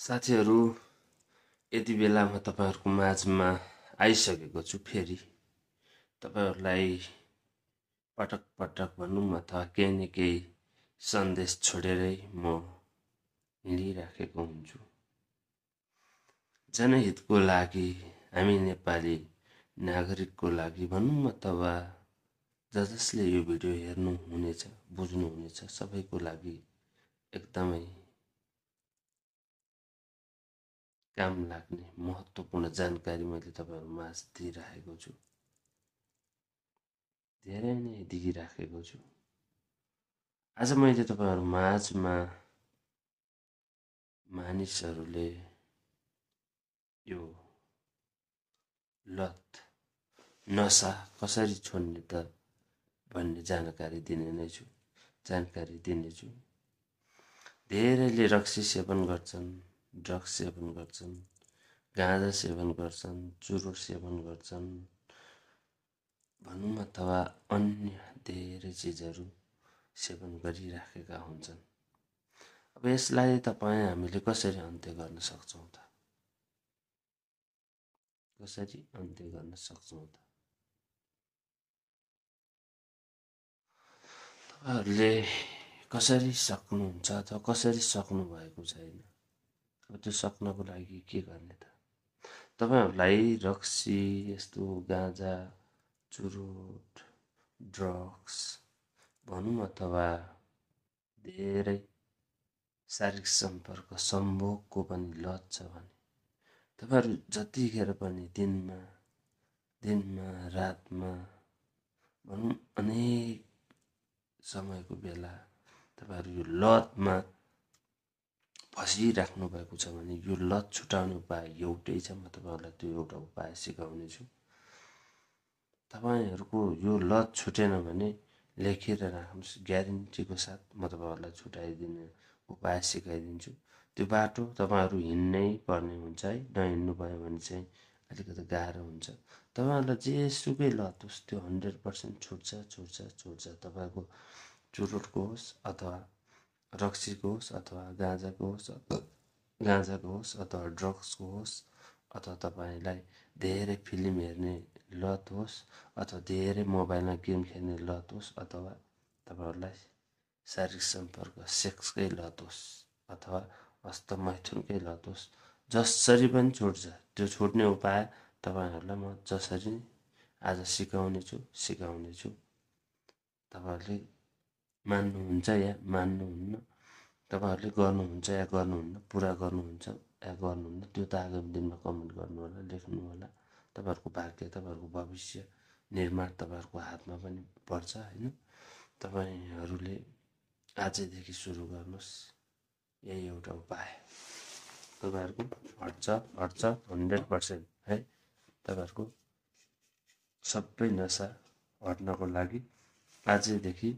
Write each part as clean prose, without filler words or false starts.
साथीहरू, यति बेला म तपाईहरुको माझमा आइसकेको छु। फेरि तपाईहरुलाई पटक पटक भनौं अथवा केही न केही सन्देश छोडेरै म हिँडिराखेको हुन्छु। जनहितको लागि, हामी नेपाली नागरिकको लागि भनौं अथवा जसले यो भिडियो हेर्नु हुनेछ, बुझ्नु हुनेछ, सबैको लागि एकदमै काम लाग्ने महत्त्वपूर्ण जानकारी मैले तपाईहरु माझ दिइराखेको छु। धेरै नै दिइराखेको छु। आज मैले तपाईहरु माझमा मानिसहरूले यो लत नशा कसरी छोड्ने त भन्ने जानकारी दिनेछु। धेरैले रक्सी सेवन गर्छन्, ड्रग्स सेवन गर्छन्, गाँजा सेवन गर्छन्, चुरोट सेवन गर्छन् भनौं अथवा अन्य धेरै चीजहरू सेवन गरिराखेका हुन्छन्। अब यसलाई हामीले कसरी अन्त्य गर्न सक्छौं त? तपाईहरुले कसरी सक्नुहुन्छ अथवा कसरी सक्नु भएको छैन? अब त्यो सक्नको लागि के गर्ने त? तपाईहरुलाई रक्सी, यस्तो गाँजा, चुरोट, ड्रग्स भनौं अथवा धेरै शारीरिक सम्पर्क सम्भोगको पनि लत छ भने तपाईहरु जतिखेर पनि दिनमा रातमा भनौं अनेक समयको बेला तपाईहरु यो लतमा फसिराख्नु भएको छ भने यो लत छुटाउने उपाय एउटै छ। म तपाईहरुलाई त्यो एउटा उपाय सिकाउने छु। तपाईहरुको यो लत छुटेन भने लेखेर राख्नुस्, ग्यारेन्टीको साथ म तपाईहरुलाई छुटाइदिने उपाय सिकाइदिन्छु। त्यो बाटो तपाईहरु हिँड्नै पर्ने हुन्छ है। नहिँड्नु भयो भने चाहिँ अलिकति गाह्रो हुन्छ। तपाईहरुलाई जेसुकै लत होस् त्यो 100% छुट्छ। तपाईको चुरोटको होस् अथवा रक्सीको होस् अथवा गाँजाको होस् अथवा ड्रग्सको होस् अथवा तपाईलाई धेरै फिल्म हेर्ने लत होस् अथवा धेरै मोबाइलमा गेम खेल्ने लत होस् अथवा तपाईहरुलाई शारीरिक सम्पर्क सेक्सकै लत होस् अथवा हस्तमैथुनकै लत होस्, जसरी पनि छुट्छ। त्यो छुट्ने उपाय तपाईहरुलाई म जसरी आज सिकाउने छु। तपाईहरुले मान्नुहुन्छ या मान्नुहुन्न, तपाईहरुले गर्नुहुन्छ या गर्नुहुन्न, पूरा गर्नुहुन्छ या गर्नुहुन्न, त्यो त आगामी दिनमा कमेन्ट गर्नु होला, लेख्नु होला। तपाईहरुको भाग्य, तपाईहरुको भविष्य निर्माण तपाईहरुको हातमा पनि पर्छ हैन। तपाईहरुले आजैदेखि सुरु गर्नुस्। यही एउटा उपाय तपाईहरुको हट्छ 100% है। तपाईहरुको सबै नशा हट्नको लागि आजैदेखि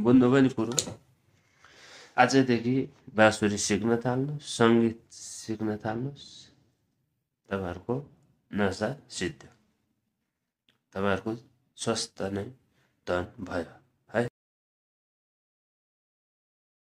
बुझ्नु पनि कुरो आजैदेखि बाँसुरी सिक्न थाल्नु, संगीत सिक्न थाल्नुहोस्, तपाईँहरूको नसा सिद्धियो, तपाईँहरूको स्वस्थ नै धन भयो।